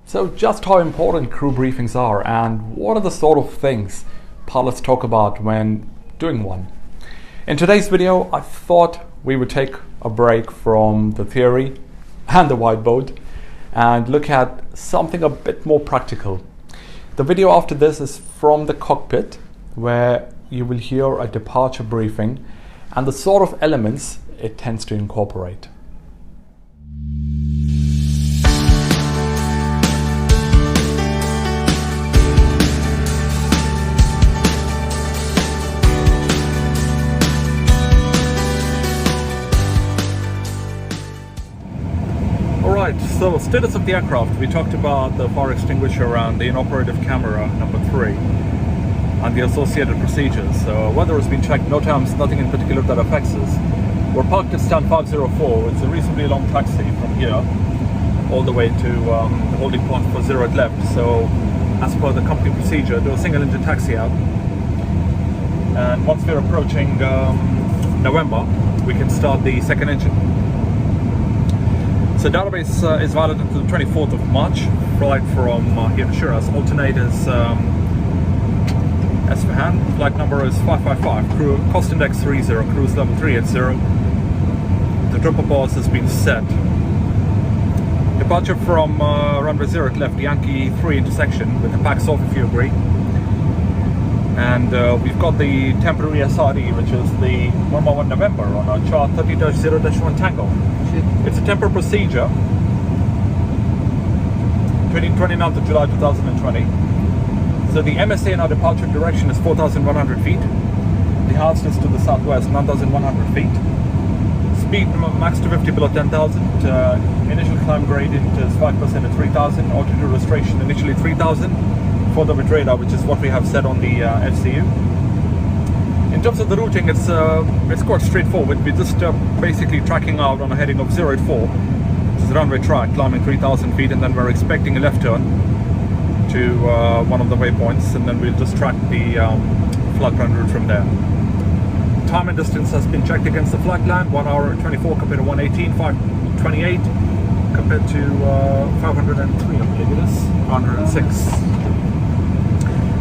So just how important crew briefings are and what are the sort of things pilots talk about when doing one. In today's video, I thought we would take a break from the theory and the whiteboard and look at something a bit more practical. The video after this is from the cockpit, where you will hear a departure briefing and the sort of elements it tends to incorporate. Alright, so status of the aircraft. We talked about the fire extinguisher and the inoperative camera, number 3, and the associated procedures. So weather has been checked, no terms, nothing in particular that affects us. We're parked at stand 504. It's a reasonably long taxi from here all the way to the holding point for 0 at left. So as per the company procedure, do a single engine taxi out. And once we're approaching November, we can start the second engine. So database is valid until the 24th of March. Flight from here to Shiraz. Alternators as for hand. Flight number is 555. Crew cost index 30. Cruise level 380. The drop bars has been set. Departure from runway 0 at left. Yankee 3 intersection with the packs off if you agree. And we've got the temporary SRD, which is the 111 November on our chart 30-0-1 Tango. It's a temporary procedure, 29th of July 2020. So the MSA in our departure direction is 4,100 feet. The hard distance to the southwest, 9,100 feet. Speed max to 50 below 10,000. Initial climb gradient is 5% at 3,000. Altitude restoration initially 3,000. Further with radar, which is what we have set on the FCU. In terms of the routing, it's quite straightforward. We're just basically tracking out on a heading of 0 at 4, which is the runway track, climbing 3,000 feet, and then we're expecting a left turn to one of the waypoints, and then we'll just track the flight plan route from there. Time and distance has been checked against the flight plan, 1 hour 24 compared to 118, 528 compared to 503, I believe it is, 106.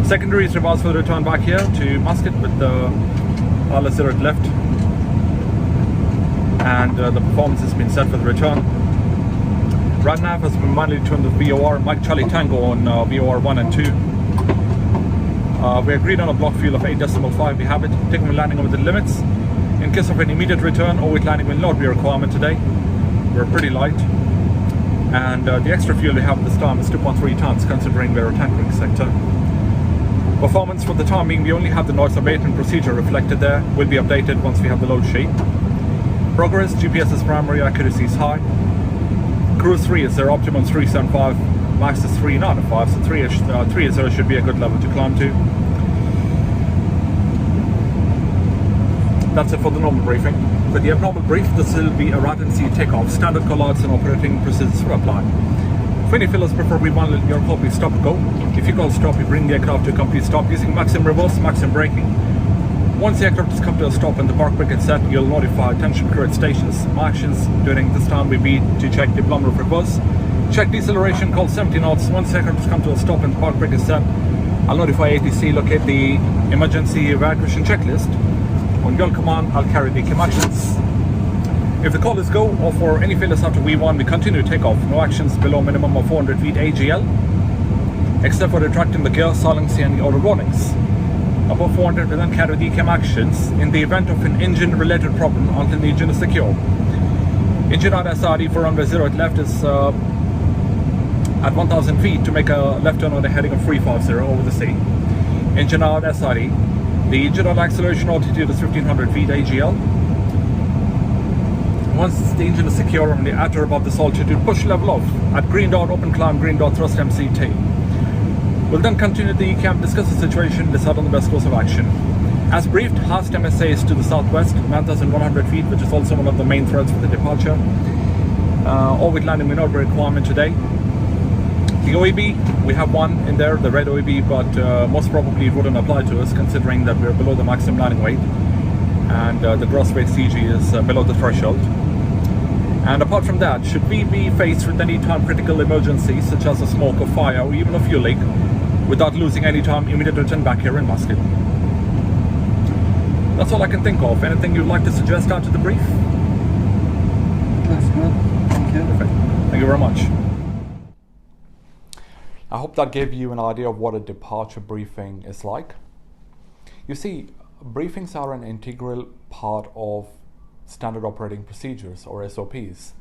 Secondary is reversed for the return back here to Muscat with the RLS 0 at left, and the performance has been set for the return. Right nav has been manually turned to VOR, Mike Charlie Tango on VOR 1 and 2. We agreed on a block fuel of 8.5. We have it. Taking a landing over the limits. In case of an immediate return, overweight landing will not be a requirement today. We're pretty light. And the extra fuel we have this time is 2.3 tons, considering we're a tankering sector. Performance for the time being, we only have the noise abatement procedure reflected there. Will be updated once we have the load sheet. Progress, GPS is primary, accuracy is high. Cruise 3 is their optimum 375, max is 395, so 380 should be a good level to climb to. That's it for the normal briefing. For the abnormal brief, this will be a rat and sea takeoff. Standard callouts and operating procedures will apply. For any failures, preferably one your copy stop and go. If you call stop, you bring the aircraft to a complete stop using maximum reverse, maximum braking. Once the aircraft has come to a stop and the park brake is set, you'll notify attention crew at stations. My actions during this time will be to check deployment of reverse, check deceleration, call 70 knots. Once the aircraft has come to a stop and the park brake is set, I'll notify ATC, locate the emergency evacuation checklist. On your command, I'll carry the CAM actions. If the call is go, or for any failures after V1, we continue to take off. No actions below minimum of 400 feet AGL, except for retracting the gear, silencing and auto warnings. Above 400, we then carry the CAM actions in the event of an engine-related problem until the engine is secure. Engine out SRD for runway 0 at left is at 1,000 feet to make a left turn on the heading of 350 over the sea. Engine out SRD. The engine out acceleration altitude is 1,500 feet AGL. Once the engine is secure and the at or above this altitude, push level off at green dot, open climb, green dot, thrust MCT. We'll then continue the ECAM, discuss the situation, decide on the best course of action. As briefed, Haast MSA is to the southwest, 9,100 feet, which is also one of the main threads for the departure. Overweight landing may not be a requirement today. The OEB, we have one in there, the red OEB, but most probably it wouldn't apply to us considering that we're below the maximum landing weight and the gross weight CG is below the threshold. And apart from that, should we be faced with any time critical emergencies such as a smoke or fire or even a fuel leak, without losing any time, immediate return back here in Muscat. That's all I can think of. Anything you'd like to suggest after the brief? That's good. Thank you. Perfect. Thank you very much. I hope that gave you an idea of what a departure briefing is like. You see, briefings are an integral part of standard operating procedures or SOPs,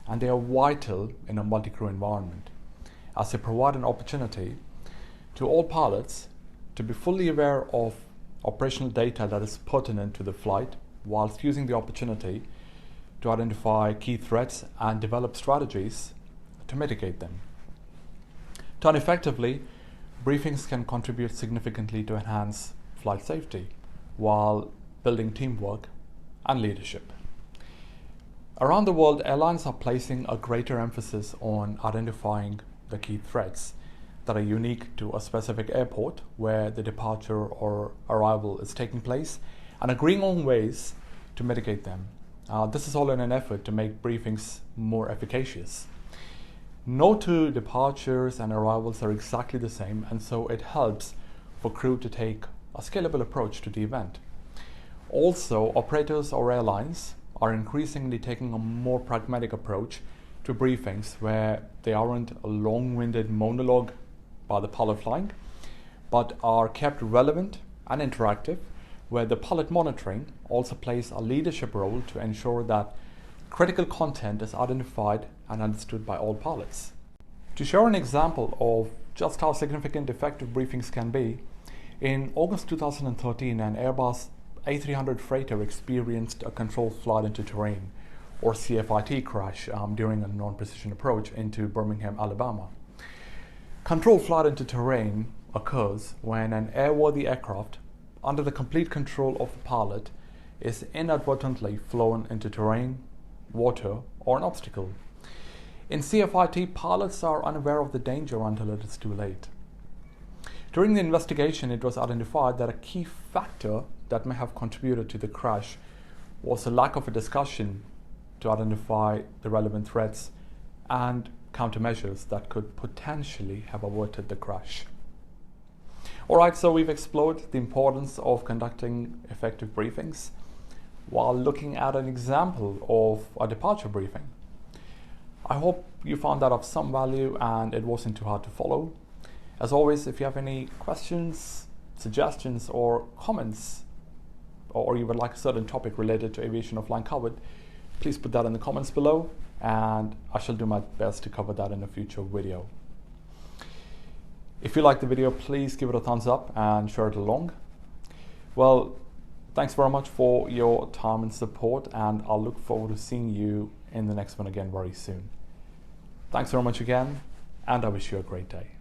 and they are vital in a multi-crew environment as they provide an opportunity to all pilots to be fully aware of operational data that is pertinent to the flight, whilst using the opportunity to identify key threats and develop strategies to mitigate them. Done effectively, briefings can contribute significantly to enhance flight safety while building teamwork and leadership. Around the world, airlines are placing a greater emphasis on identifying the key threats that are unique to a specific airport where the departure or arrival is taking place, and agreeing on ways to mitigate them. This is all in an effort to make briefings more efficacious. No two departures and arrivals are exactly the same, and so it helps for crew to take a scalable approach to the event. Also, operators or airlines are increasingly taking a more pragmatic approach to briefings where they aren't a long-winded monologue by the pilot flying, but are kept relevant and interactive, where the pilot monitoring also plays a leadership role to ensure that critical content is identified and understood by all pilots. To share an example of just how significant effective briefings can be, in August 2013, an Airbus A300 freighter experienced a controlled flight into terrain, or CFIT crash, during a non-precision approach into Birmingham, Alabama. Controlled flight into terrain occurs when an airworthy aircraft, under the complete control of the pilot, is inadvertently flown into terrain, water, or an obstacle. In CFIT, pilots are unaware of the danger until it is too late. During the investigation, it was identified that a key factor that may have contributed to the crash was a lack of a discussion to identify the relevant threats and countermeasures that could potentially have averted the crash. Alright, so we've explored the importance of conducting effective briefings while looking at an example of a departure briefing. I hope you found that of some value and it wasn't too hard to follow. As always, if you have any questions, suggestions, or comments, or you would like a certain topic related to aviation or flying covered, please put that in the comments below, and I shall do my best to cover that in a future video. If you like the video, please give it a thumbs up and share it along. Well, thanks very much for your time and support, and I'll look forward to seeing you in the next one again very soon. Thanks very much again, and I wish you a great day.